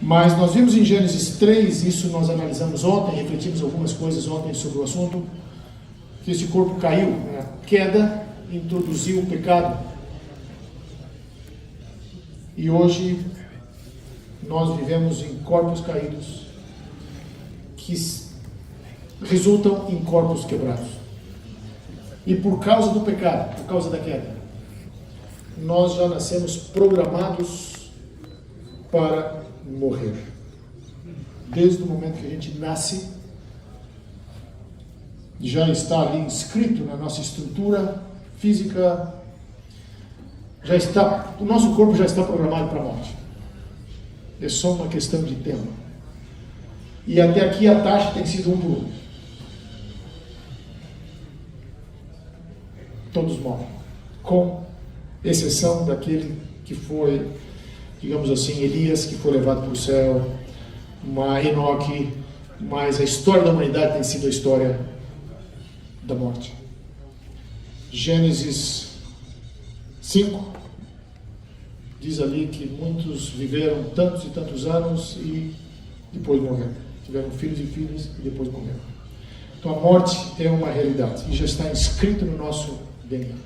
Mas nós vimos em Gênesis 3, isso nós analisamos ontem, refletimos algumas coisas ontem sobre o assunto, que esse corpo caiu, né? A queda introduziu o pecado. E hoje nós vivemos em corpos caídos que resultam em corpos quebrados. E por causa do pecado, por causa da queda, nós já nascemos programados para morrer. Desde o momento que a gente nasce, já está ali inscrito na nossa estrutura física, o nosso corpo já está programado para a morte. É só uma questão de tempo. E até aqui a taxa tem sido 1 por 1. Todos morrem, com exceção daquele que foi, digamos assim, Elias, que foi levado para o céu, Enoque, mas a história da humanidade tem sido a história da morte. Gênesis 5 diz ali que muitos viveram tantos e tantos anos e depois morreram. Tiveram filhos e filhas e depois morreram. Então a morte é uma realidade e já está inscrito no nosso DNA.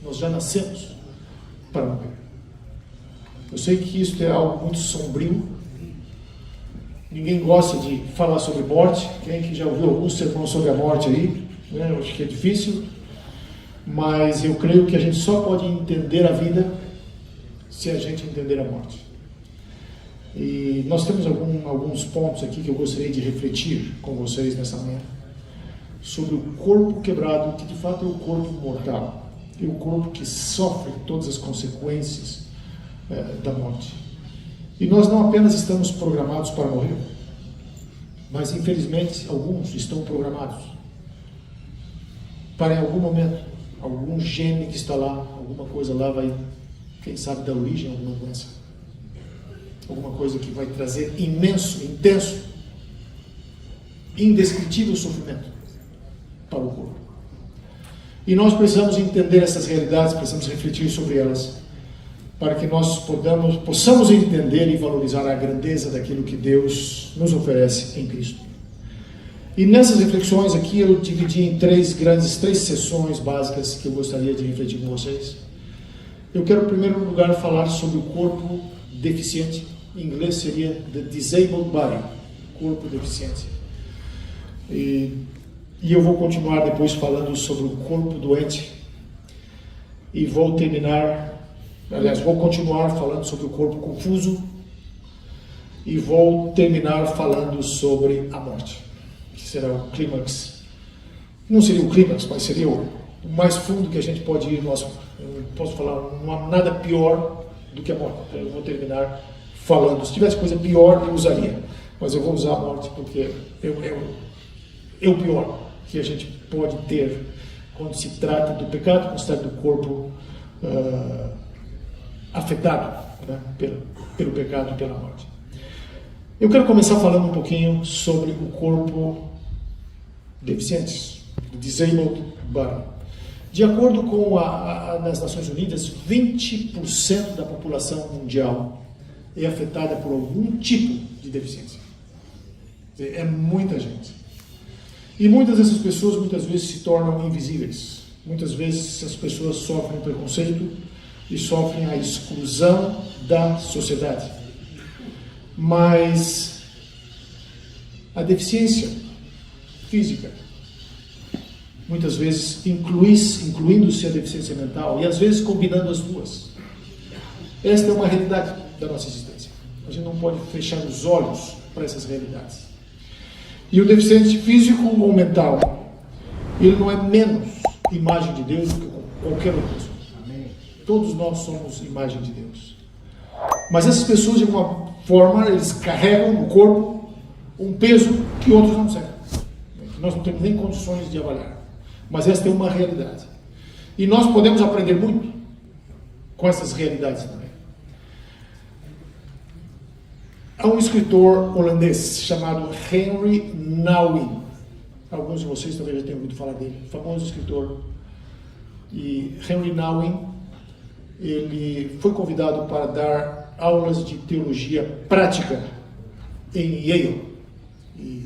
Nós já nascemos para morrer. Eu sei que isso é algo muito sombrio. Ninguém gosta de falar sobre morte. Quem que já ouviu algum sermão sobre a morte aí? Eu acho que é difícil. Mas eu creio que a gente só pode entender a vida se a gente entender a morte. E nós temos alguns pontos aqui que eu gostaria de refletir com vocês nessa manhã sobre o corpo quebrado, que de fato é o corpo mortal, é o corpo que sofre todas as consequências da morte. E nós não apenas estamos programados para morrer, mas infelizmente alguns estão programados para em algum momento, algum gene que está lá, alguma coisa lá vai, quem sabe, dar origem a alguma doença, alguma coisa que vai trazer imenso, intenso, indescritível sofrimento para o corpo. E nós precisamos entender essas realidades, precisamos refletir sobre elas, para que nós possamos entender e valorizar a grandeza daquilo que Deus nos oferece em Cristo. E nessas reflexões aqui eu dividi em três sessões básicas que eu gostaria de refletir com vocês. Eu quero, em primeiro lugar, falar sobre o corpo deficiente. Em inglês seria the disabled body, corpo deficiente. E eu vou continuar depois falando sobre o corpo doente. E vou continuar falando sobre o corpo confuso. E vou terminar falando sobre a morte, que será o clímax. Não seria o clímax, mas seria o mais fundo que a gente pode ir. Eu posso falar, não há nada pior do que a morte. Eu vou terminar falando. Se tivesse coisa pior, eu usaria. Mas eu vou usar a morte porque é o pior que a gente pode ter quando se trata do pecado, quando se trata do corpo afetado, né, pelo pecado e pela morte. Eu quero começar falando um pouquinho sobre o corpo deficiente, o disabled body. De acordo com as Nações Unidas, 20% da população mundial é afetada por algum tipo de deficiência. É muita gente. E muitas dessas pessoas, muitas vezes, se tornam invisíveis. Muitas vezes, essas pessoas sofrem preconceito e sofrem a exclusão da sociedade. Mas a deficiência física, muitas vezes incluindo-se a deficiência mental, e às vezes combinando as duas. Esta é uma realidade da nossa existência. A gente não pode fechar os olhos para essas realidades. E o deficiente físico ou mental, ele não é menos imagem de Deus do que qualquer outra pessoa. Todos nós somos imagem de Deus. Mas essas pessoas, de alguma forma, eles carregam no corpo um peso que outros não conseguem. Nós não temos nem condições de avaliar. Mas esta é uma realidade. E nós podemos aprender muito com essas realidades também. Há um escritor holandês chamado Henry Nouwen. Alguns de vocês talvez já tenham ouvido falar dele. Famoso escritor. E Henry Nouwen, ele foi convidado para dar aulas de teologia prática em Yale. E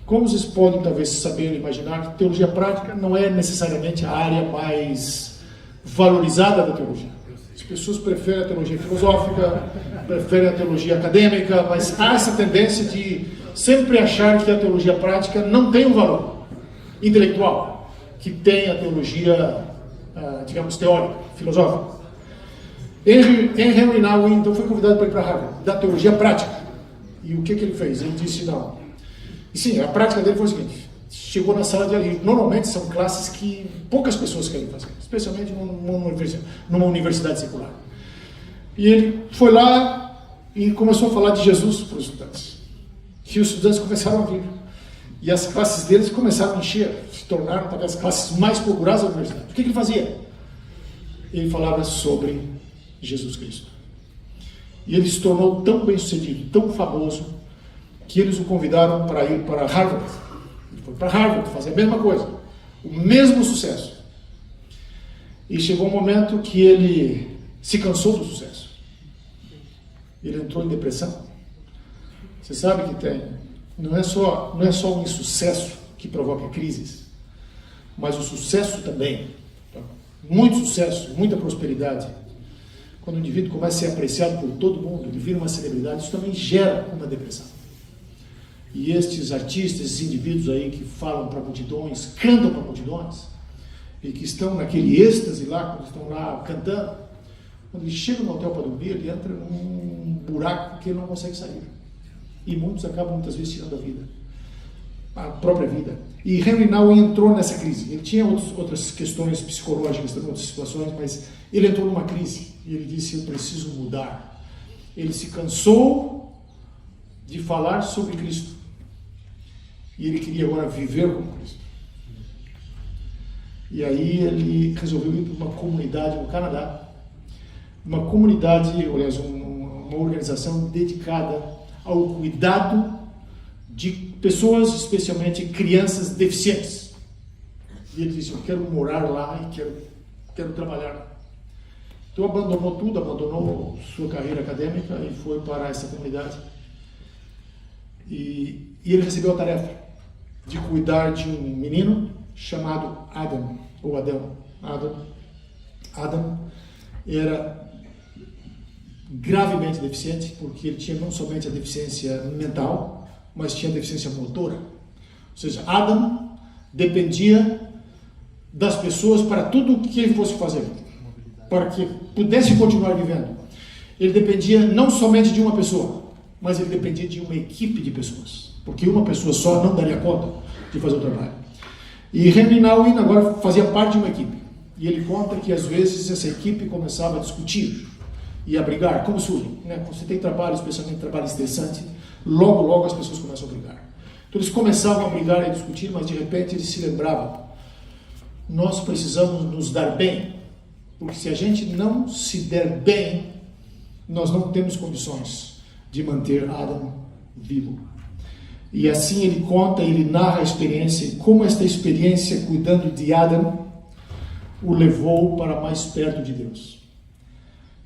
como vocês podem talvez saber, imaginar, teologia prática não é necessariamente a área mais valorizada da teologia. As pessoas preferem a teologia filosófica, preferem a teologia acadêmica, mas há essa tendência de sempre achar que a teologia prática não tem um valor intelectual que tem a teologia, digamos, teórica, filosófica. Henry Nouwen, então, foi convidado para ir para Harvard, da teologia prática. E o que ele fez? Ele disse não. E sim, a prática dele foi o seguinte: chegou na sala de aula, normalmente são classes que poucas pessoas querem fazer, especialmente numa universidade secular. E ele foi lá e começou a falar de Jesus para os estudantes. E os estudantes começaram a vir. E as classes deles começaram a encher, se tornaram talvez as classes mais procuradas da universidade. O que ele fazia? Ele falava sobre Jesus Cristo. E ele se tornou tão bem sucedido, tão famoso, que eles o convidaram para ir para Harvard. Ele foi para Harvard fazer a mesma coisa, o mesmo sucesso. E chegou um momento que ele se cansou do sucesso. Ele entrou em depressão. Você sabe que não é só um insucesso que provoca crises, mas o sucesso também, muito sucesso, muita prosperidade. Quando o indivíduo começa a ser apreciado por todo mundo, ele vira uma celebridade, isso também gera uma depressão. E estes artistas, esses indivíduos aí que falam para multidões, cantam para multidões, e que estão naquele êxtase lá, quando estão lá cantando, quando ele chega no hotel para dormir, ele entra num buraco que ele não consegue sair. E muitos acabam muitas vezes tirando a própria vida. E Henry Nouwen entrou nessa crise. Ele tinha outras questões psicológicas, outras situações, mas ele entrou numa crise. E ele disse: eu preciso mudar. Ele se cansou de falar sobre Cristo. E ele queria agora viver como Cristo. E aí ele resolveu ir para uma comunidade no Canadá. Uma comunidade, aliás, uma organização dedicada ao cuidado de pessoas, especialmente crianças deficientes. E ele disse: eu quero morar lá e quero trabalhar lá. Então abandonou tudo, abandonou sua carreira acadêmica e foi para essa comunidade. E ele recebeu a tarefa de cuidar de um menino chamado Adam, ou Adão. Adam era gravemente deficiente, porque ele tinha não somente a deficiência mental, mas tinha a deficiência motora. Ou seja, Adam dependia das pessoas para tudo o que ele fosse fazer, para que pudesse continuar vivendo. Ele dependia não somente de uma pessoa, mas ele dependia de uma equipe de pessoas, porque uma pessoa só não daria conta de fazer o trabalho. E Henry Nouwen agora fazia parte de uma equipe, e ele conta que às vezes essa equipe começava a discutir e a brigar, como surge, né? Quando você tem trabalho, especialmente trabalho estressante, logo as pessoas começam a brigar. Então eles começavam a brigar e a discutir, mas de repente eles se lembravam: nós precisamos nos dar bem, porque se a gente não se der bem, nós não temos condições de manter Adam vivo. E assim ele conta, ele narra a experiência, e como esta experiência cuidando de Adam o levou para mais perto de Deus.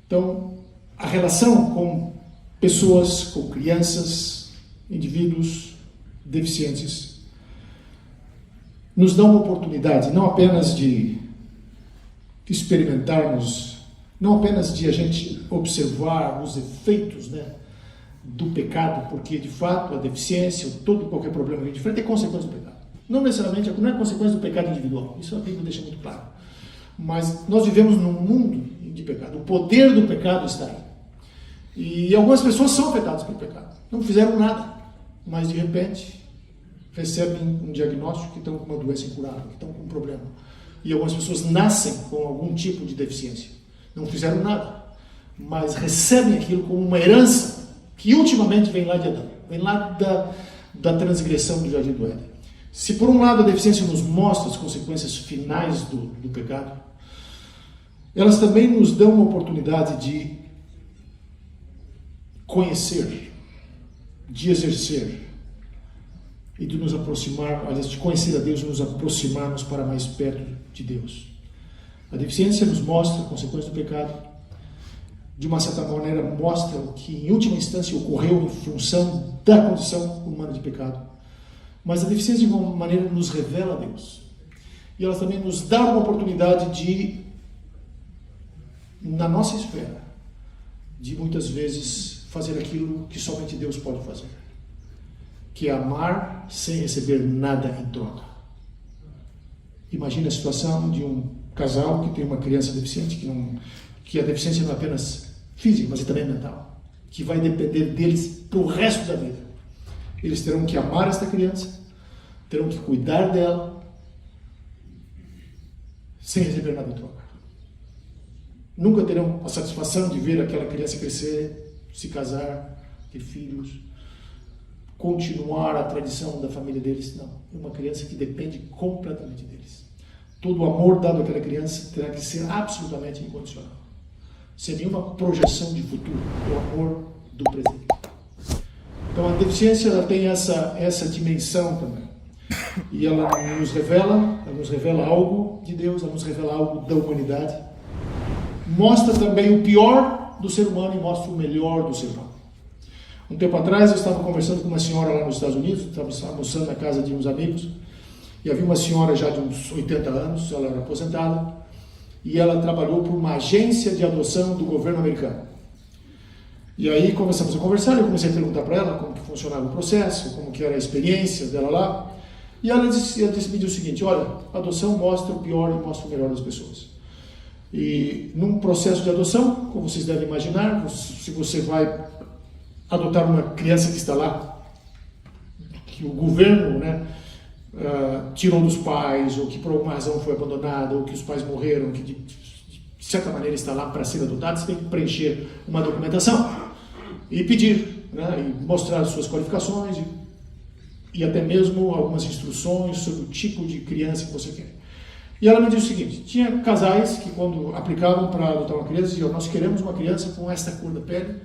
Então, a relação com pessoas, com crianças, indivíduos deficientes, nos dá uma oportunidade, não apenas de experimentarmos, não apenas de a gente observar os efeitos, né, do pecado, porque de fato a deficiência, todo qualquer problema que a gente enfrenta é consequência do pecado. Não necessariamente, não é consequência do pecado individual, isso a Bíblia deixa muito claro. Mas nós vivemos num mundo de pecado, o poder do pecado está aí. E algumas pessoas são afetadas pelo pecado, não fizeram nada, mas de repente recebem um diagnóstico que estão com uma doença incurável, que estão com um problema. E algumas pessoas nascem com algum tipo de deficiência, não fizeram nada, mas recebem aquilo como uma herança que ultimamente vem lá de Adão, vem lá da transgressão do Jardim do Éden. Se por um lado a deficiência nos mostra as consequências finais do pecado, elas também nos dão uma oportunidade de conhecer, de exercer e de nos aproximar, aliás, de conhecer a Deus e nos aproximarmos para mais perto de Deus. A deficiência nos mostra a consequência do pecado de uma certa maneira, mostram que, em última instância, ocorreu em função da condição humana de pecado. Mas a deficiência, de uma maneira, nos revela a Deus. E ela também nos dá uma oportunidade de, na nossa esfera, de muitas vezes fazer aquilo que somente Deus pode fazer, que é amar sem receber nada em troca. Imagina a situação de um casal que tem uma criança deficiente, que a deficiência não é apenas física, mas também mental, que vai depender deles pro resto da vida. Eles terão que amar esta criança, terão que cuidar dela, sem receber nada em troca. Nunca terão a satisfação de ver aquela criança crescer, se casar, ter filhos, continuar a tradição da família deles. Não, é uma criança que depende completamente deles. Todo o amor dado àquela criança terá que ser absolutamente incondicional, sem nenhuma projeção de futuro, o amor do presente. Então a deficiência ela tem essa dimensão também. E ela nos revela algo de Deus, ela nos revela algo da humanidade. Mostra também o pior do ser humano e mostra o melhor do ser humano. Um tempo atrás eu estava conversando com uma senhora lá nos Estados Unidos, estávamos almoçando na casa de uns amigos, e havia uma senhora já de uns 80 anos, ela era aposentada, e ela trabalhou por uma agência de adoção do governo americano. E aí começamos a conversar, eu comecei a perguntar para ela como que funcionava o processo, como que era a experiência dela lá, e ela me disse o seguinte: olha, a adoção mostra o pior e mostra o melhor das pessoas. E num processo de adoção, como vocês devem imaginar, se você vai adotar uma criança que está lá, que o governo, tirou dos pais, ou que por alguma razão foi abandonada, ou que os pais morreram, que de certa maneira está lá para ser adotado, você tem que preencher uma documentação e pedir, e mostrar suas qualificações e até mesmo algumas instruções sobre o tipo de criança que você quer. E ela me disse o seguinte: tinha casais que, quando aplicavam para adotar uma criança, diziam: nós queremos uma criança com esta cor da pele,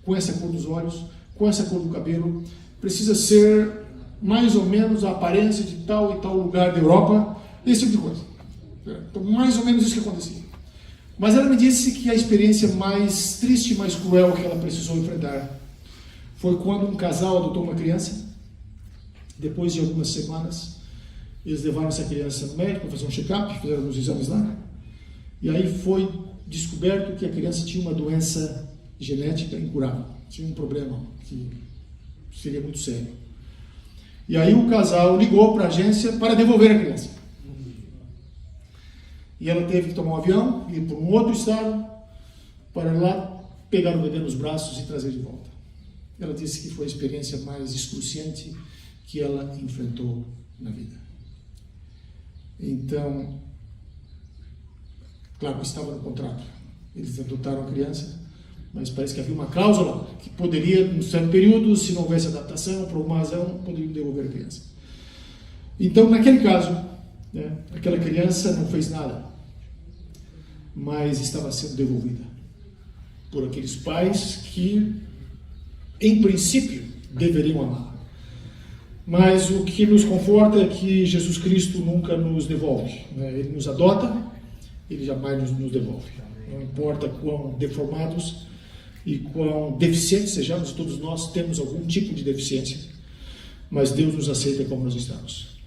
com essa cor dos olhos, com essa cor do cabelo, precisa ser mais ou menos a aparência de tal e tal lugar da Europa, esse tipo de coisa. Então, mais ou menos isso que acontecia. Mas ela me disse que a experiência mais triste e mais cruel que ela precisou enfrentar foi quando um casal adotou uma criança. Depois de algumas semanas, eles levaram essa criança no médico para fazer um check-up, fizeram alguns exames lá, e aí foi descoberto que a criança tinha uma doença genética incurável, tinha um problema que seria muito sério. E aí o casal ligou para a agência para devolver a criança. E ela teve que tomar um avião, ir para um outro estado, para ir lá pegar o bebê nos braços e trazer de volta. Ela disse que foi a experiência mais excruciante que ela enfrentou na vida. Então, claro, estava no contrato. Eles adotaram a criança, mas parece que havia uma cláusula que poderia, em certo período, se não houvesse adaptação, por alguma razão, poderiam devolver a criança. Então, naquele caso, aquela criança não fez nada, mas estava sendo devolvida por aqueles pais que, em princípio, deveriam amar. Mas o que nos conforta é que Jesus Cristo nunca nos devolve. Ele nos adota, ele jamais nos devolve. Não importa quão deformados e quão deficientes sejamos, todos nós temos algum tipo de deficiência, mas Deus nos aceita como nós estamos.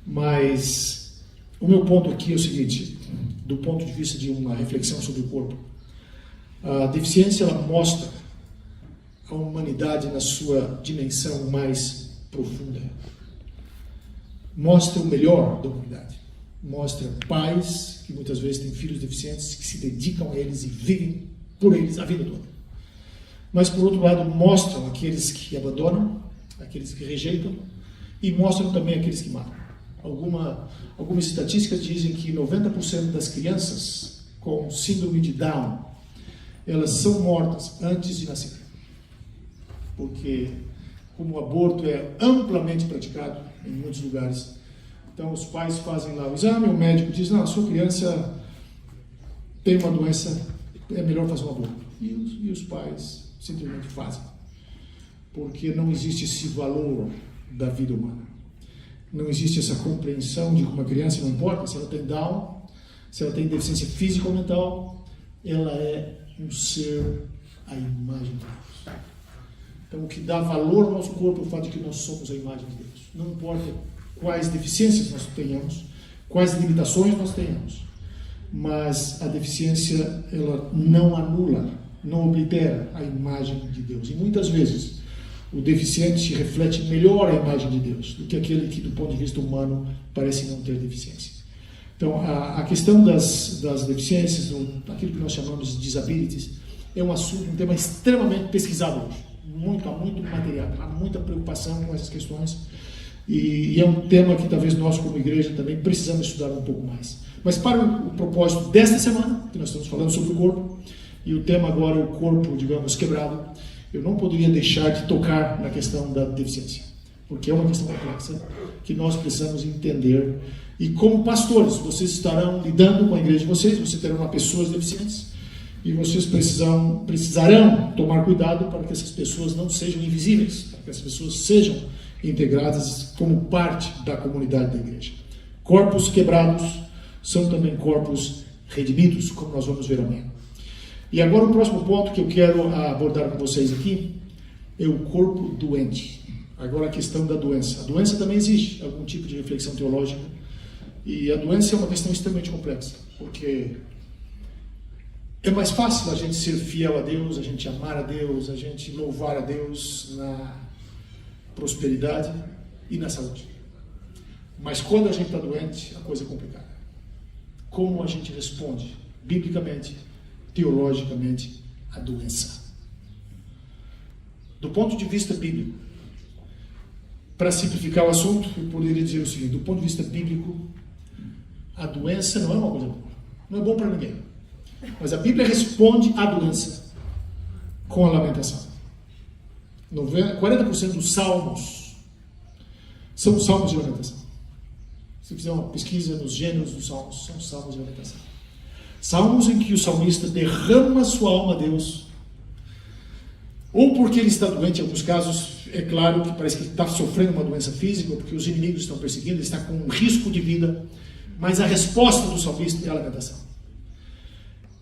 Mas o meu ponto aqui é o seguinte: do ponto de vista de uma reflexão sobre o corpo, a deficiência ela mostra a humanidade na sua dimensão mais profunda. Mostra o melhor da humanidade. Mostra pais que muitas vezes têm filhos deficientes, que se dedicam a eles e vivem por eles a vida toda. Mas, por outro lado, mostram aqueles que abandonam, aqueles que rejeitam, e mostram também aqueles que matam. Algumas estatísticas dizem que 90% das crianças com síndrome de Down, elas são mortas antes de nascer. Porque, como o aborto é amplamente praticado em muitos lugares, então os pais fazem lá o exame, o médico diz: não, a sua criança tem uma doença, é melhor fazer um aborto. E os pais simplesmente fazem, porque não existe esse valor da vida humana. Não existe essa compreensão de que uma criança, não importa se ela tem Down, se ela tem deficiência física ou mental, ela é um ser à imagem de Deus. Então, o que dá valor ao nosso corpo é o fato de que nós somos a imagem de Deus. Não importa quais deficiências nós tenhamos, quais limitações nós tenhamos, mas a deficiência, ela não anula, não oblitera a imagem de Deus. E muitas vezes, o deficiente reflete melhor a imagem de Deus do que aquele que, do ponto de vista humano, parece não ter deficiência. Então, a questão das deficiências, aquilo que nós chamamos de disabilities, é um assunto, um tema extremamente pesquisado hoje. Há muito material, há muita preocupação com essas questões, e é um tema que talvez nós, como igreja, também precisamos estudar um pouco mais. Mas para o propósito desta semana, que nós estamos falando sobre o corpo, e o tema agora é o corpo, digamos, quebrado, eu não poderia deixar de tocar na questão da deficiência, porque é uma questão complexa que nós precisamos entender. E como pastores, vocês estarão lidando com a igreja de vocês terão pessoas deficientes, e vocês precisarão tomar cuidado para que essas pessoas não sejam invisíveis, para que essas pessoas sejam integradas como parte da comunidade da igreja. Corpos quebrados são também corpos redimidos, como nós vamos ver amanhã. E agora o próximo ponto que eu quero abordar com vocês aqui é o corpo doente. Agora a questão da doença. A doença também exige algum tipo de reflexão teológica, e a doença é uma questão extremamente complexa, porque é mais fácil a gente ser fiel a Deus, a gente amar a Deus, a gente louvar a Deus na prosperidade e na saúde. Mas quando a gente está doente, a coisa é complicada. Como a gente responde, biblicamente, teologicamente, à doença? Do ponto de vista bíblico, para simplificar o assunto, eu poderia dizer o seguinte: do ponto de vista bíblico, a doença não é uma coisa boa. Não é bom para ninguém. Mas a Bíblia responde à doença com a lamentação. 40% dos salmos são salmos de lamentação. Se fizer uma pesquisa nos gêneros dos salmos, são salmos de lamentação. Salmos em que o salmista derrama sua alma a Deus, ou porque ele está doente. Em alguns casos, é claro que parece que ele está sofrendo uma doença física, ou porque os inimigos estão perseguindo, ele está com um risco de vida, mas a resposta do salmista é a lamentação.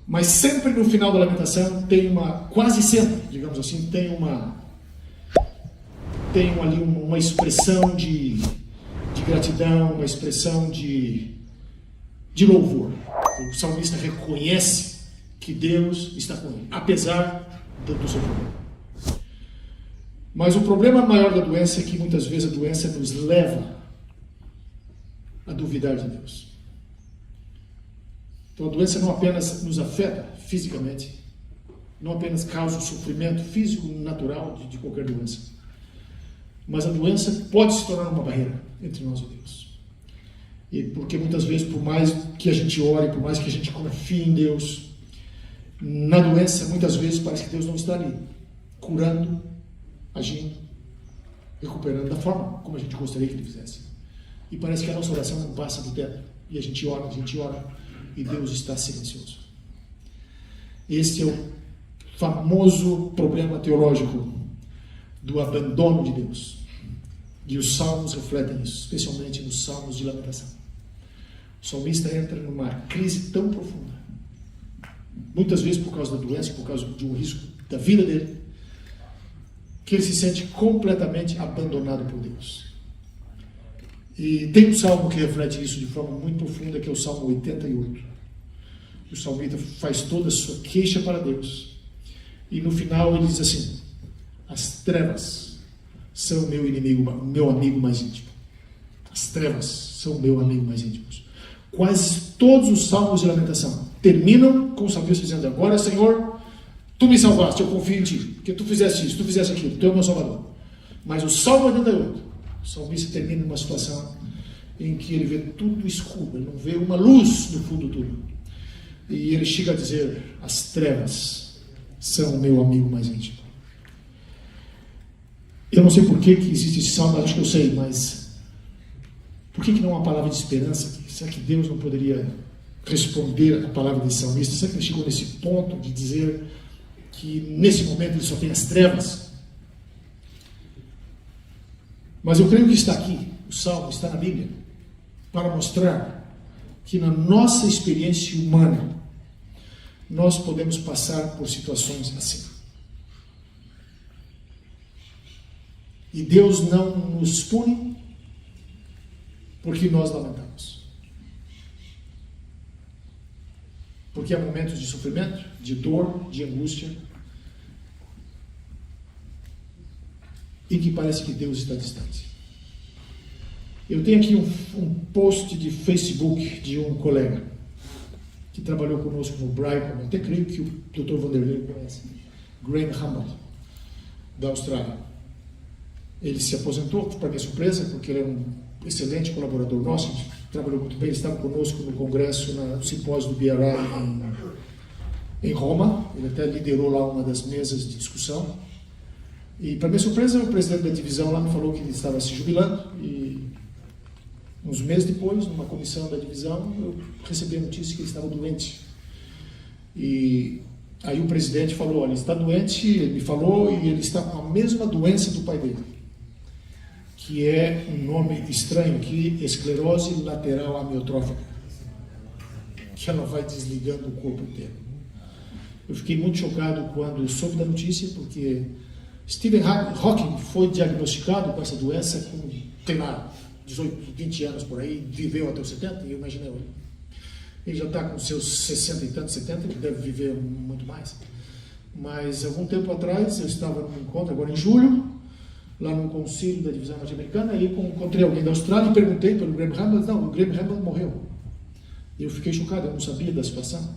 Mas sempre no final da lamentação tem quase sempre, digamos assim, tem ali uma expressão de gratidão, uma expressão de louvor. O salmista reconhece que Deus está com ele, apesar do sofrimento. Mas o problema maior da doença é que muitas vezes a doença nos leva a duvidar de Deus. Então a doença não apenas nos afeta fisicamente, não apenas causa o sofrimento físico natural de qualquer doença, mas a doença pode se tornar uma barreira entre nós e Deus. E porque muitas vezes, por mais que a gente ore, por mais que a gente confie em Deus, na doença muitas vezes parece que Deus não está ali, curando, agindo, recuperando da forma como a gente gostaria que Ele fizesse. E parece que a nossa oração não passa do teto. E a gente ora, e Deus está silencioso. Esse é o famoso problema teológico do abandono de Deus. E os salmos refletem isso, especialmente nos salmos de lamentação. O salmista entra numa crise tão profunda, muitas vezes por causa da doença, por causa de um risco da vida dele, que ele se sente completamente abandonado por Deus. E tem um salmo que reflete isso de forma muito profunda, que é o Salmo 88. O salmista faz toda a sua queixa para Deus. E no final ele diz assim: as trevas são meu amigo mais íntimo. As trevas são meu amigo mais íntimo. Quase todos os salmos de lamentação terminam com o salmista dizendo: agora, Senhor, Tu me salvaste, eu confio em Ti, porque Tu fizeste isso, Tu fizeste aquilo, Tu é o meu Salvador. Mas o Salmo 88, o salmista termina numa situação em que ele vê tudo escuro, ele não vê uma luz no fundo do túnel. E ele chega a dizer: as trevas são o meu amigo mais íntimo. Eu não sei por que existe esse salmo, acho que eu sei, mas por que não há uma palavra de esperança aqui? Será que Deus não poderia responder a palavra desse salmista? Será que ele chegou nesse ponto de dizer que nesse momento ele só tem as trevas? Mas eu creio que está aqui, o salmo está na Bíblia, para mostrar que na nossa experiência humana, nós podemos passar por situações assim. E Deus não nos pune porque nós lamentamos. Porque há momentos de sofrimento, de dor, de angústia, em que parece que Deus está distante. Eu tenho aqui um post de Facebook de um colega que trabalhou conosco no Brighton, até creio que o Dr. Vanderlei conhece, Graham Hamel, da Austrália. Ele se aposentou, para minha surpresa, porque ele é um excelente colaborador nosso, trabalhou muito bem, ele estava conosco no congresso, no simpósio do BRI em Roma, ele até liderou lá uma das mesas de discussão. E, para minha surpresa, o presidente da divisão lá me falou que ele estava se jubilando, e uns meses depois, numa comissão da divisão, eu recebi a notícia que ele estava doente. E aí o presidente falou, olha, ele está doente, ele me falou, e ele está com a mesma doença do pai dele, que é um nome estranho aqui, esclerose lateral amiotrófica, que ela vai desligando o corpo inteiro. Eu fiquei muito chocado quando soube da notícia, porque Stephen Hawking foi diagnosticado com essa doença com, sei lá, 18, 20 anos por aí, viveu até os 70, e eu imaginei, ele já está com seus 60 e tantos, 70, ele deve viver muito mais. Mas, algum tempo atrás, eu estava num encontro, agora em julho, lá no concílio da divisão norte-americana, e encontrei alguém da Austrália e perguntei pelo Graham Hamel, não, o Graham Hamel morreu. Eu fiquei chocado, eu não sabia da situação.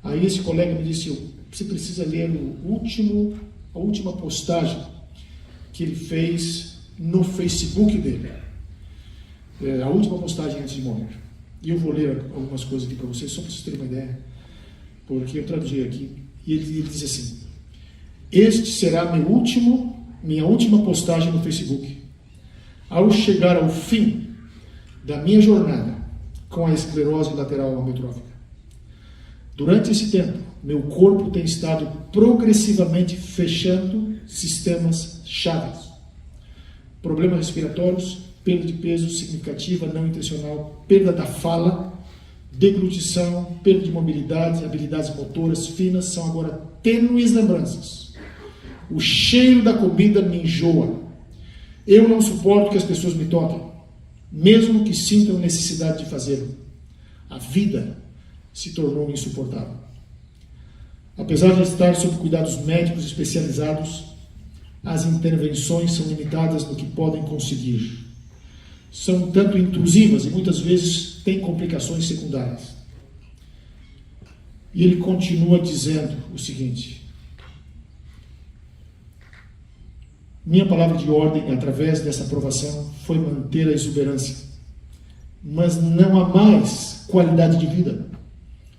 Aí esse colega me disse, você precisa ler a última postagem que ele fez no Facebook dele. A última postagem antes de morrer. E eu vou ler algumas coisas aqui para vocês, só para vocês terem uma ideia, porque eu traduzi aqui. E ele diz assim, este será minha última postagem no Facebook. Ao chegar ao fim da minha jornada com a esclerose lateral amiotrófica, durante esse tempo, meu corpo tem estado progressivamente fechando sistemas chaves. Problemas respiratórios, perda de peso significativa, não intencional, perda da fala, deglutição, perda de mobilidade, habilidades motoras finas são agora tênues lembranças. O cheiro da comida me enjoa. Eu não suporto que as pessoas me toquem, mesmo que sintam necessidade de fazê-lo. A vida se tornou insuportável. Apesar de estar sob cuidados médicos especializados, as intervenções são limitadas no que podem conseguir. São um tanto intrusivas e muitas vezes têm complicações secundárias. E ele continua dizendo o seguinte: minha palavra de ordem, através dessa aprovação, foi manter a exuberância. Mas não há mais qualidade de vida.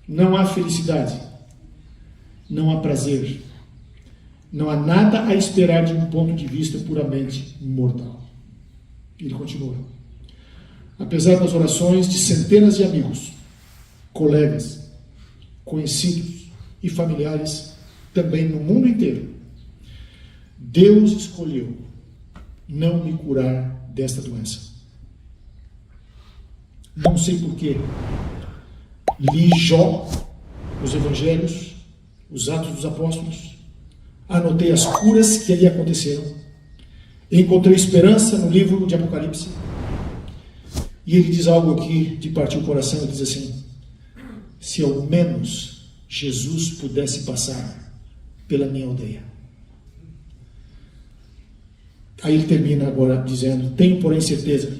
Não há felicidade. Não há prazer. Não há nada a esperar de um ponto de vista puramente mortal. Ele continua. Apesar das orações de centenas de amigos, colegas, conhecidos e familiares, também no mundo inteiro, Deus escolheu não me curar desta doença. Não sei porquê. Li Jó, os Evangelhos, os Atos dos Apóstolos, anotei as curas que ali aconteceram, encontrei esperança no livro de Apocalipse, e ele diz algo aqui de partir o coração, ele diz assim: se ao menos Jesus pudesse passar pela minha aldeia. Aí ele termina agora dizendo: tenho, porém, certeza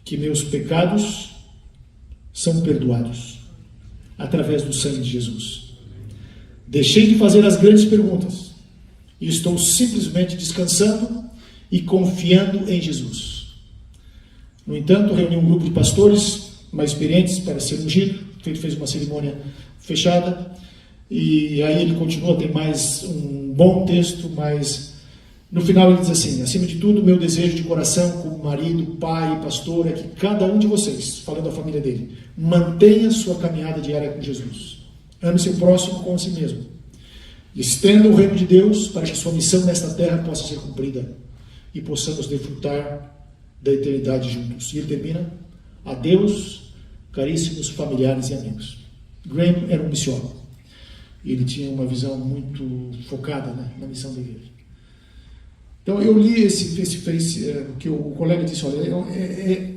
que meus pecados são perdoados através do sangue de Jesus. Deixei de fazer as grandes perguntas e estou simplesmente descansando e confiando em Jesus. No entanto, reuni um grupo de pastores mais experientes para ser ungido. Ele fez uma cerimônia fechada e aí ele continua, tem mais um bom texto, mas no final ele diz assim: acima de tudo, meu desejo de coração como marido, pai, pastor, é que cada um de vocês, falando da família dele, mantenha sua caminhada diária com Jesus. Ame seu próximo como a si mesmo. Estenda o reino de Deus para que sua missão nesta terra possa ser cumprida e possamos desfrutar da eternidade juntos. E ele termina: adeus, caríssimos familiares e amigos. Graham era um missionário. Ele tinha uma visão muito focada, né, na missão da igreja. Então eu li esse que o colega disse, olha,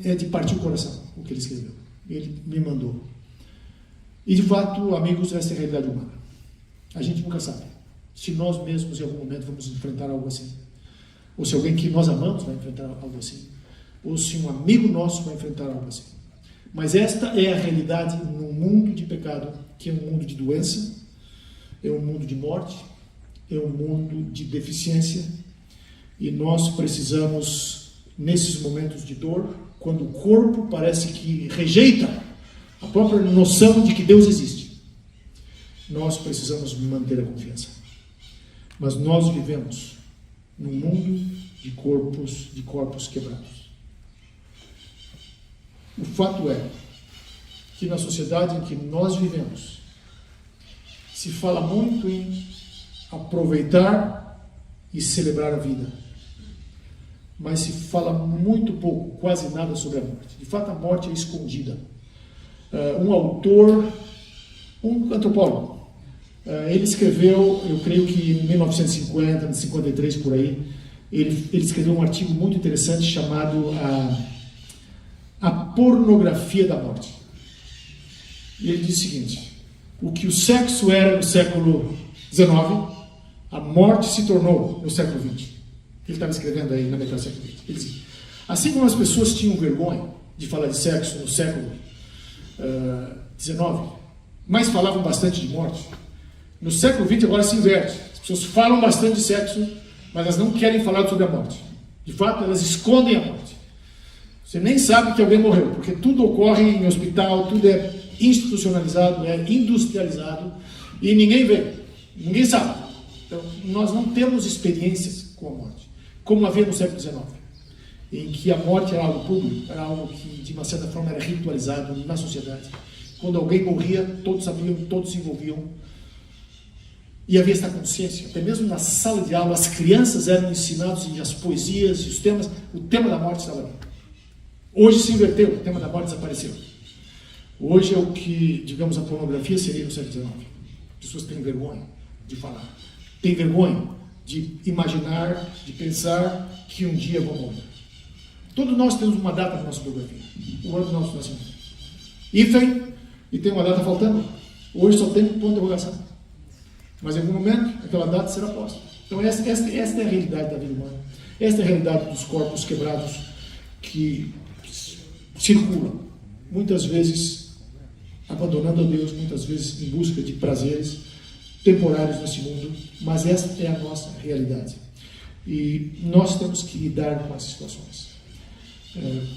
é de partir o coração o que ele escreveu. Ele me mandou. E de fato, amigos, essa é a realidade humana. A gente nunca sabe se nós mesmos em algum momento vamos enfrentar algo assim. Ou se alguém que nós amamos vai enfrentar algo assim. Ou se um amigo nosso vai enfrentar algo assim. Mas esta é a realidade num mundo de pecado, que é um mundo de doença, é um mundo de morte, é um mundo de deficiência. E nós precisamos, nesses momentos de dor, quando o corpo parece que rejeita a própria noção de que Deus existe, nós precisamos manter a confiança. Mas nós vivemos num mundo de corpos quebrados. O fato é que na sociedade em que nós vivemos, se fala muito em aproveitar e celebrar a vida, mas se fala muito pouco, quase nada sobre a morte. De fato, a morte é escondida. Um autor, um antropólogo, ele escreveu, eu creio que em 1950, 53 por aí, ele escreveu um artigo muito interessante chamado A Pornografia da Morte. E ele diz o seguinte: o que o sexo era no século XIX, a morte se tornou no século XX. Ele estava escrevendo aí na metade do século XX. Ele diz: assim como as pessoas tinham vergonha de falar de sexo no século XIX, mas falavam bastante de morte, no século XX agora se inverte. As pessoas falam bastante de sexo, mas elas não querem falar sobre a morte. De fato, elas escondem a morte. Você nem sabe que alguém morreu, porque tudo ocorre em hospital, tudo é institucionalizado, é industrializado, e ninguém vê, ninguém sabe. Então, nós não temos experiências com a morte, como havia no século XIX, em que a morte era algo público, era algo que, de uma certa forma, era ritualizado na sociedade. Quando alguém morria, todos sabiam, todos se envolviam, e havia esta consciência. Até mesmo na sala de aula, as crianças eram ensinadas as poesias e os temas, o tema da morte estava ali. Hoje se inverteu, o tema da morte desapareceu. Hoje é o que, digamos, a pornografia seria no século XIX. As pessoas têm vergonha de falar, têm vergonha de imaginar, de pensar que um dia vão morrer. Todos nós temos uma data na nossa biografia, o ano do nosso nascimento. E tem uma data faltando. Hoje só tem ponto de interrogação. Mas em algum momento, aquela data será posta. Então esta é a realidade da vida humana. Esta é a realidade dos corpos quebrados que circulam, muitas vezes abandonando a Deus, muitas vezes em busca de prazeres temporários nesse mundo, mas esta é a nossa realidade. E nós temos que lidar com essas situações.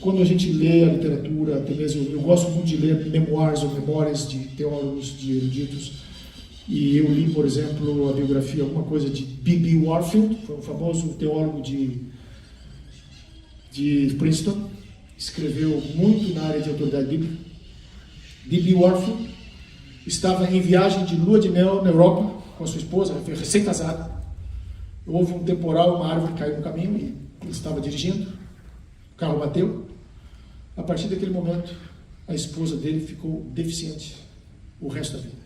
Quando a gente lê a literatura, até mesmo, eu gosto muito de ler memoirs ou memórias de teólogos, de eruditos, e eu li, por exemplo, a biografia, alguma coisa de B.B. Warfield, foi um famoso teólogo de Princeton, escreveu muito na área de autoridade bíblica. B.B. Warfield estava em viagem de lua de mel na Europa com a sua esposa, foi recém-casado. Houve um temporal, uma árvore caiu no caminho e ele estava dirigindo, o carro bateu. A partir daquele momento, a esposa dele ficou deficiente o resto da vida.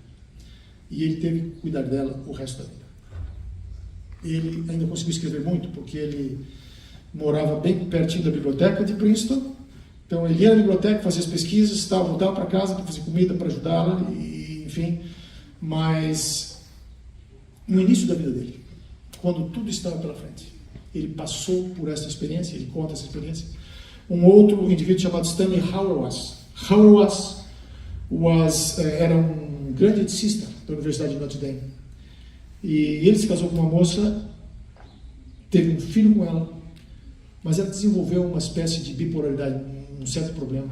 E ele teve que cuidar dela o resto da vida. Ele ainda conseguiu escrever muito, porque ele morava bem pertinho da biblioteca de Princeton. Então ele ia na biblioteca, fazia as pesquisas, voltava para casa para fazer comida, para ajudá-la, enfim. Mas no início da vida dele, quando tudo estava pela frente, ele passou por essa experiência, ele conta essa experiência. Um outro indivíduo chamado Stanley Hauerwas. Hauerwas era um grande ethicista da Universidade de Notre Dame. E ele se casou com uma moça, teve um filho com ela, mas ela desenvolveu uma espécie de bipolaridade, um certo problema.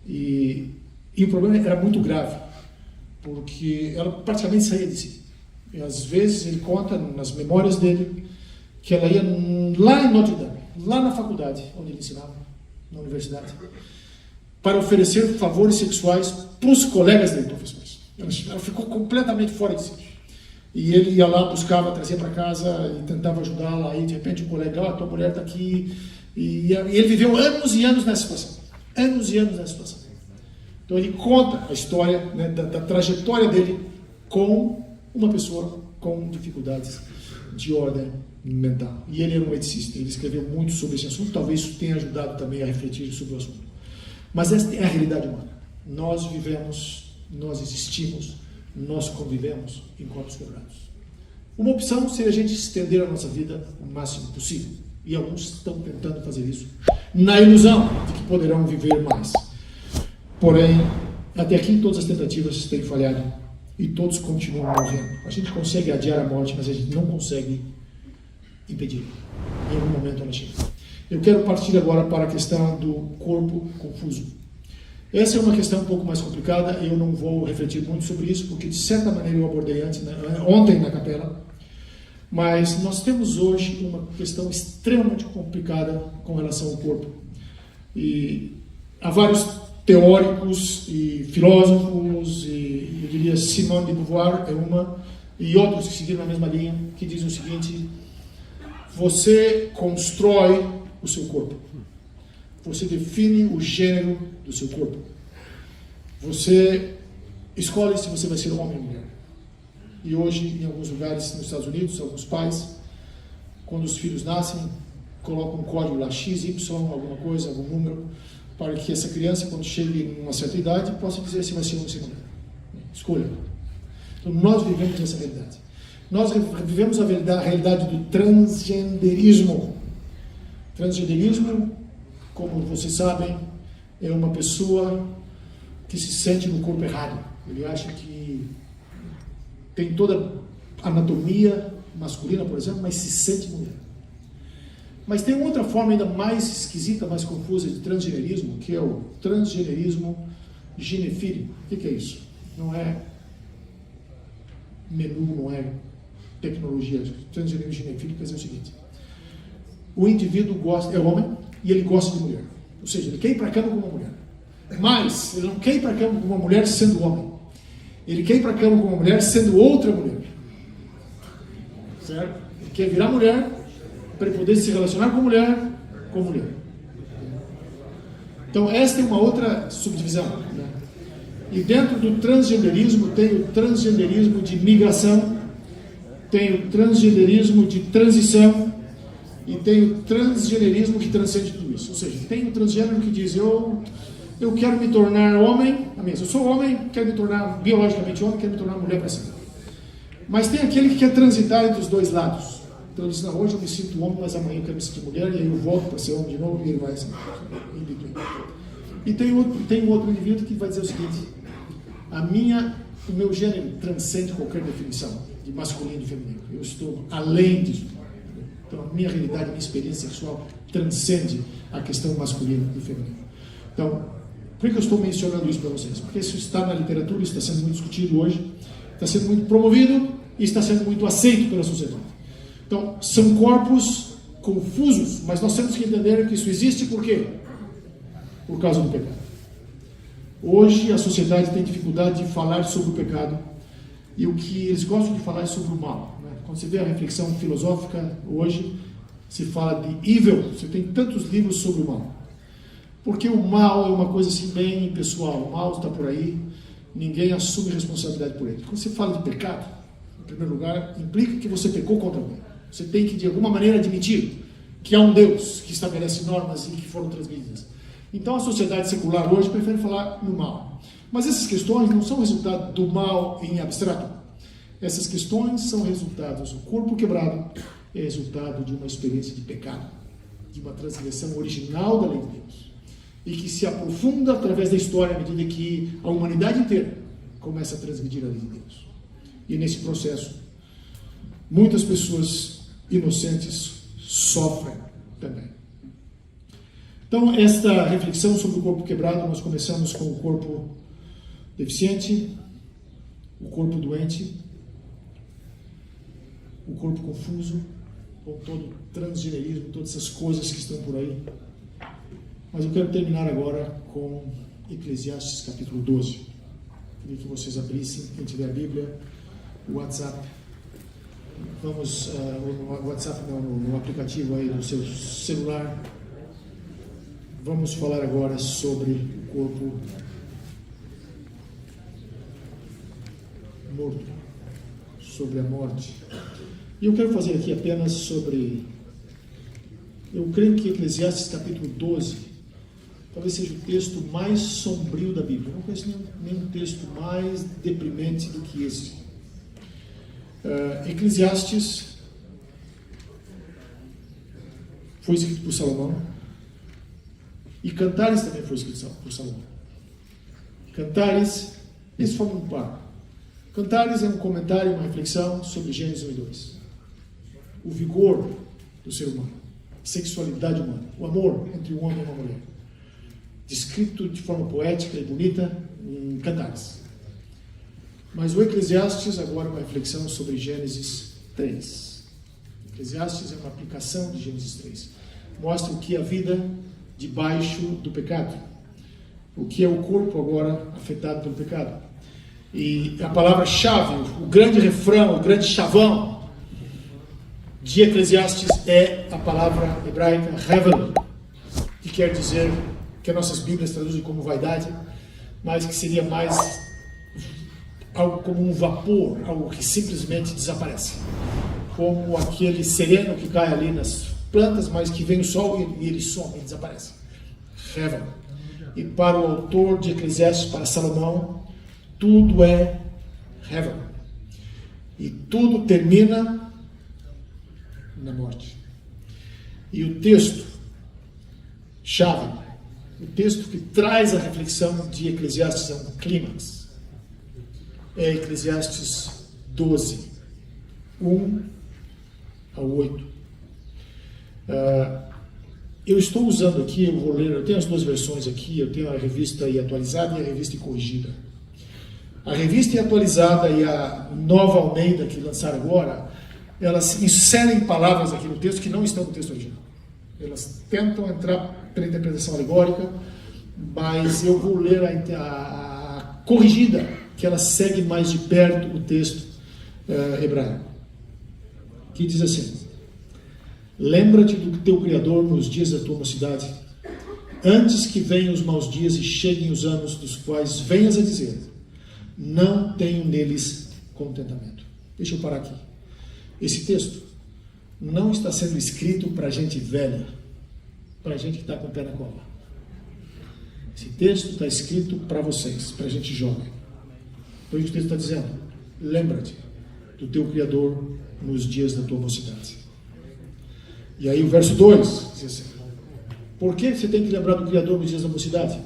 E o problema era muito grave, porque ela praticamente saía de si. E às vezes ele conta nas memórias dele que ela ia lá em Notre Dame, lá na faculdade, onde ele ensinava, na universidade, para oferecer favores sexuais para os colegas dele, professores. Ela ficou completamente fora de si. E ele ia lá, buscava, trazia para casa e tentava ajudá-la. Aí, de repente, o colega, tua mulher está aqui. E ele viveu anos e anos nessa situação. Anos e anos nessa situação. Então, ele conta a história, né, da trajetória dele com uma pessoa com dificuldades de ordem mental. E ele era um eticista, ele escreveu muito sobre esse assunto, talvez isso tenha ajudado também a refletir sobre o assunto. Mas esta é a realidade humana. Nós vivemos, nós existimos, nós convivemos em corpos quebrados. Uma opção seria a gente estender a nossa vida o máximo possível. E alguns estão tentando fazer isso na ilusão de que poderão viver mais. Porém, até aqui todas as tentativas têm falhado e todos continuam morrendo. A gente consegue adiar a morte, mas a gente não consegue impedir. Em algum momento ela chega. Eu quero partir agora para a questão do corpo confuso. Essa é uma questão um pouco mais complicada, eu não vou refletir muito sobre isso, porque de certa maneira eu abordei ontem na capela, mas nós temos hoje uma questão extremamente complicada com relação ao corpo. E há vários teóricos e filósofos, e eu diria Simone de Beauvoir é uma, e outros que seguiram na mesma linha, que dizem o seguinte: você constrói o seu corpo. Você define o gênero do seu corpo. Você escolhe se você vai ser homem ou mulher. E hoje, em alguns lugares nos Estados Unidos, alguns pais, quando os filhos nascem, colocam um código lá, X, Y, alguma coisa, algum número, para que essa criança, quando chegue em uma certa idade, possa dizer se vai ser homem ou se mulher. Escolha. Então, nós vivemos essa realidade. Nós vivemos a realidade do transgenderismo. Transgenderismo, como vocês sabem, é uma pessoa que se sente no corpo errado. Ele acha que tem toda a anatomia masculina, por exemplo, mas se sente mulher. Mas tem outra forma ainda mais esquisita, mais confusa de transgenerismo, que é o transgenerismo ginefílico. O que é isso? Não é menu, não é tecnologia. Transgenerismo ginefílico quer dizer o seguinte: o indivíduo é homem e ele gosta de mulher. Ou seja, ele quer ir para a cama com uma mulher. Mas ele não quer ir para a cama com uma mulher sendo homem. Ele quer ir para a cama com uma mulher sendo outra mulher. Certo? Ele quer virar mulher para ele poder se relacionar com mulher. Então, esta é uma outra subdivisão. Né? E dentro do transgenderismo tem o transgenderismo de migração, tem o transgenderismo de transição, e tem o transgenerismo que transcende tudo isso. Ou seja, tem o transgênero que diz: eu quero me tornar homem, eu sou homem, quero me tornar biologicamente homem, quero me tornar mulher para sempre. Mas tem aquele que quer transitar entre os dois lados. Então ele diz: não, hoje eu me sinto homem, mas amanhã eu quero me sentir mulher, e aí eu volto para ser homem de novo, e ele vai assim. E tem outro indivíduo que vai dizer o seguinte: o meu gênero transcende qualquer definição de masculino e feminino. Eu estou além disso. Então, a minha realidade, a minha experiência sexual transcende a questão masculina e feminina. Então, por que eu estou mencionando isso para vocês? Porque isso está na literatura, isso está sendo muito discutido hoje, está sendo muito promovido e está sendo muito aceito pela sociedade. Então, são corpos confusos, mas nós temos que entender que isso existe por quê? Por causa do pecado. Hoje, a sociedade tem dificuldade de falar sobre o pecado, e o que eles gostam de falar é sobre o mal. Quando você vê a reflexão filosófica hoje, se fala de evil, você tem tantos livros sobre o mal. Porque o mal é uma coisa assim bem pessoal, o mal está por aí, ninguém assume responsabilidade por ele. Quando você fala de pecado, em primeiro lugar, implica que você pecou contra alguém. Você tem que, de alguma maneira, admitir que há um Deus que estabelece normas e que foram transmitidas. Então a sociedade secular hoje prefere falar no mal. Mas essas questões não são resultado do mal em abstrato. Essas questões são resultados, o corpo quebrado é resultado de uma experiência de pecado, de uma transgressão original da lei de Deus, e que se aprofunda através da história à medida que a humanidade inteira começa a transgredir a lei de Deus. E nesse processo, muitas pessoas inocentes sofrem também. Então, esta reflexão sobre o corpo quebrado, nós começamos com o corpo deficiente, o corpo doente, o corpo confuso, com todo o transgenerismo, todas essas coisas que estão por aí. Mas eu quero terminar agora com Eclesiastes capítulo 12. Queria que vocês abrissem, quem tiver a Bíblia, o WhatsApp. Vamos, no WhatsApp não, no aplicativo aí do seu celular. Vamos falar agora sobre o corpo morto. sobre a morte. E eu quero fazer aqui apenas sobre... Eu creio que Eclesiastes capítulo 12 talvez seja o texto mais sombrio da Bíblia. Eu não conheço nenhum texto mais deprimente do que esse. Eclesiastes foi escrito por Salomão, e Cantares também foi escrito por Salomão. Cantares, esse foi um par. Cantares é um comentário, uma reflexão sobre Gênesis 1 e 2. O vigor do ser humano, a sexualidade humana, o amor entre um homem e uma mulher, descrito de forma poética e bonita em Cantares. Mas o Eclesiastes agora é uma reflexão sobre Gênesis 3. Eclesiastes é uma aplicação de Gênesis 3. Mostra o que é a vida debaixo do pecado, o que é o corpo agora afetado pelo pecado. E a palavra-chave, o grande refrão, o grande chavão de Eclesiastes é a palavra hebraica Hevel, que quer dizer, que as nossas Bíblias traduzem como vaidade, mas que seria mais algo como um vapor, algo que simplesmente desaparece, como aquele sereno que cai ali nas plantas, mas que vem o sol e ele some e desaparece. Hevel. E para o autor de Eclesiastes, para Salomão, tudo é Hevel. E tudo termina na morte. E o texto chave, o texto que traz a reflexão de Eclesiastes é um clímax. É Eclesiastes 12, 1 ao 8. Eu estou usando aqui, eu vou ler, eu tenho as duas versões aqui, eu tenho a revista atualizada e a revista corrigida. A revista atualizada e a Nova Almeida, que lançaram agora, elas inserem palavras aqui no texto que não estão no texto original. Elas tentam entrar pela interpretação alegórica, mas eu vou ler a corrigida, que ela segue mais de perto o texto hebraico, que diz assim: lembra-te do teu Criador nos dias da tua mocidade, antes que venham os maus dias e cheguem os anos dos quais venhas a dizer, não tenho neles contentamento. Deixa eu parar aqui. Esse texto não está sendo escrito para gente velha, para gente que está com o pé na cova. Esse texto está escrito para vocês, para gente jovem. Então o texto está dizendo: lembra-te do teu Criador nos dias da tua mocidade. E aí o verso 2 diz assim: por que você tem que lembrar do Criador nos dias da mocidade?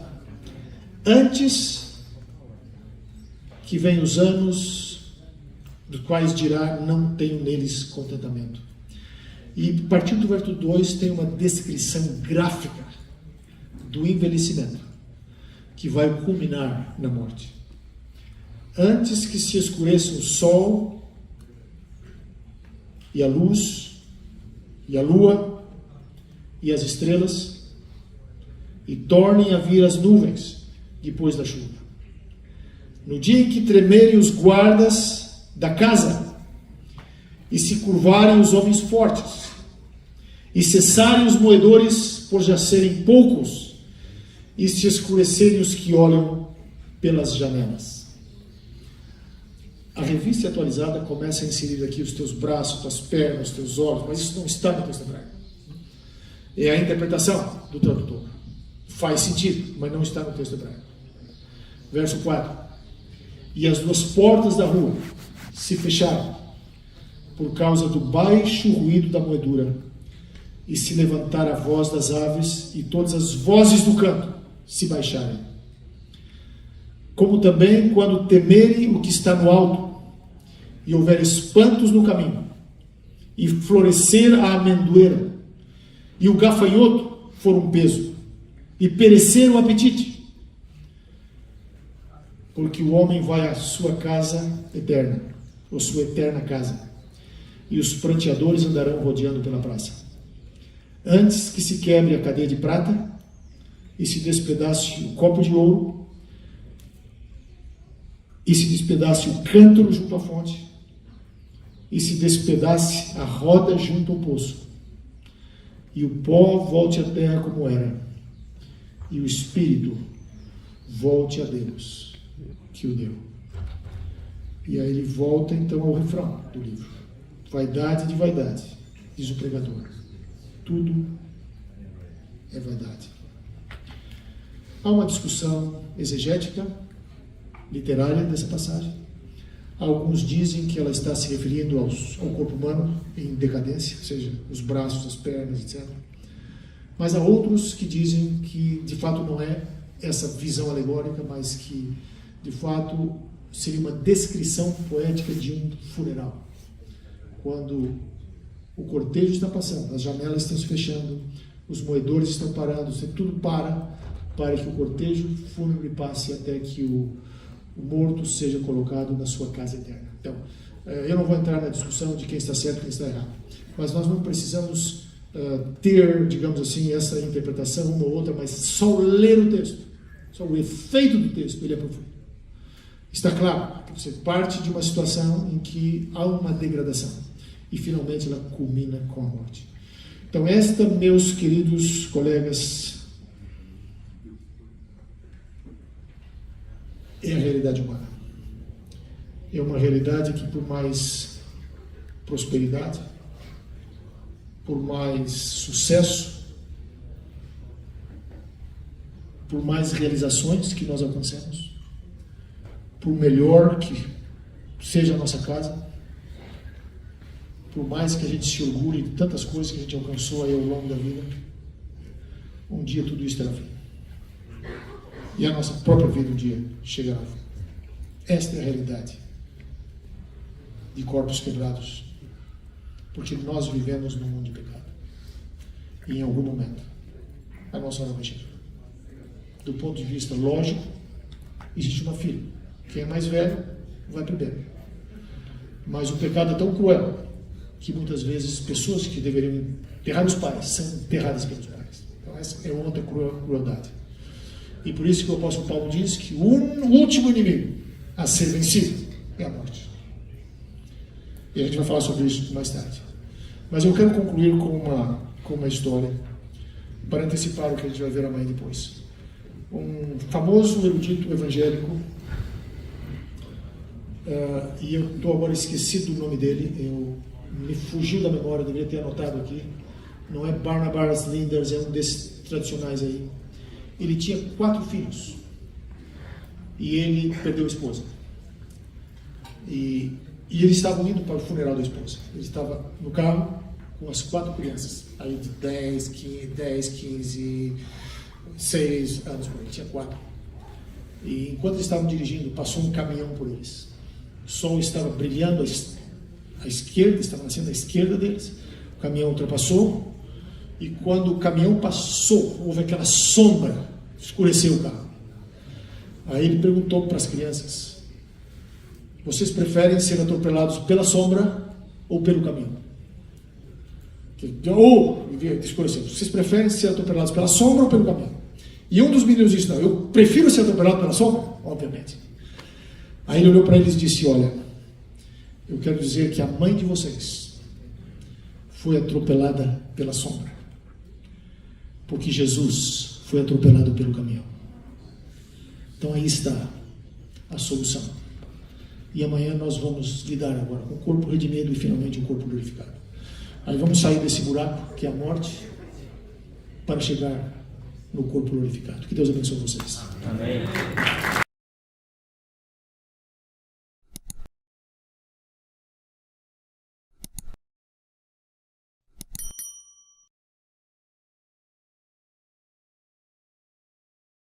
Antes que venham os anos dos quais dirá, não tenho neles contentamento. E a partir do verso 2 tem uma descrição gráfica do envelhecimento, que vai culminar na morte. Antes que se escureça o sol e a luz e a lua e as estrelas, e tornem a vir as nuvens depois da chuva. No dia em que tremerem os guardas da casa, e se curvarem os homens fortes, e cessarem os moedores por já serem poucos, e se escurecerem os que olham pelas janelas. A revista atualizada começa a inserir aqui os teus braços, tuas pernas, os teus olhos, mas isso não está no texto hebraico. É a interpretação do tradutor. Faz sentido, mas não está no texto hebraico. Verso 4. E as duas portas da rua se fecharam por causa do baixo ruído da moedura, e se levantar a voz das aves, e todas as vozes do canto se baixarem. Como também quando temerem o que está no alto, e houver espantos no caminho, e florescer a amendoeira, e o gafanhoto for um peso, e perecer o apetite, porque o homem vai à sua casa eterna, ou sua eterna casa, e os pranteadores andarão rodeando pela praça. Antes que se quebre a cadeia de prata, e se despedace o copo de ouro, e se despedace o cântaro junto à fonte, e se despedace a roda junto ao poço, e o pó volte à terra como era, e o espírito volte a Deus que o deu. E aí ele volta então ao refrão do livro. Vaidade de vaidade, diz o pregador. Tudo é vaidade. Há uma discussão exegética, literária dessa passagem. Alguns dizem que ela está se referindo ao corpo humano em decadência, ou seja, os braços, as pernas, etc. Mas há outros que dizem que de fato não é essa visão alegórica, mas que de fato seria uma descrição poética de um funeral. Quando o cortejo está passando, as janelas estão se fechando, os moedores estão parando, tudo para que o cortejo fúnebre passe até que o morto seja colocado na sua casa eterna. Então, eu não vou entrar na discussão de quem está certo e quem está errado, mas nós não precisamos ter, digamos assim, essa interpretação uma ou outra, mas só ler o texto, só o efeito do texto, ele é profundo. Está claro que você parte de uma situação em que há uma degradação e finalmente ela culmina com a morte. Então esta, meus queridos colegas, é a realidade humana. É uma realidade que, por mais prosperidade, por mais sucesso, por mais realizações que nós alcancemos, por melhor que seja a nossa casa, por mais que a gente se orgulhe de tantas coisas que a gente alcançou aí ao longo da vida, um dia tudo isso terá fim. E a nossa própria vida um dia chegará ao fim. Esta é a realidade de corpos quebrados, porque nós vivemos num mundo de pecado. E em algum momento a nossa hora vai chegar. Do ponto de vista lógico, existe uma fila. Quem é mais velho vai primeiro. Mas o pecado é tão cruel que muitas vezes pessoas que deveriam enterrar os pais são enterradas pelos pais. Então essa é outra crueldade. E por isso que o apóstolo Paulo diz que o último inimigo a ser vencido é a morte. E a gente vai falar sobre isso mais tarde. Mas eu quero concluir com uma história para antecipar o que a gente vai ver amanhã depois. Um famoso erudito evangélico, e eu estou agora esquecido do nome dele, me fugiu da memória, deveria ter anotado aqui. Não é Barnabas Linders, é um desses tradicionais aí. Ele tinha 4 filhos e ele perdeu a esposa. E eles estavam indo para o funeral da esposa. Ele estava no carro com as 4 crianças, aí de 10, 15, 6 anos por aí, tinha 4. E enquanto eles estavam dirigindo, passou um caminhão por eles. O sol estava brilhando à esquerda, estava nascendo à esquerda deles. O caminhão ultrapassou. E quando o caminhão passou, houve aquela sombra, escureceu o carro. Aí ele perguntou para as crianças: vocês preferem ser atropelados pela sombra ou pelo caminhão? Escureceu. Vocês preferem ser atropelados pela sombra ou pelo caminhão? E um dos meninos disse: não, eu prefiro ser atropelado pela sombra, obviamente. Aí ele olhou para eles e disse: olha, eu quero dizer que a mãe de vocês foi atropelada pela sombra, porque Jesus foi atropelado pelo caminhão. Então aí está a solução. E amanhã nós vamos lidar agora com o corpo redimido e finalmente o corpo glorificado. Aí vamos sair desse buraco que é a morte para chegar no corpo glorificado. Que Deus abençoe vocês. Amém.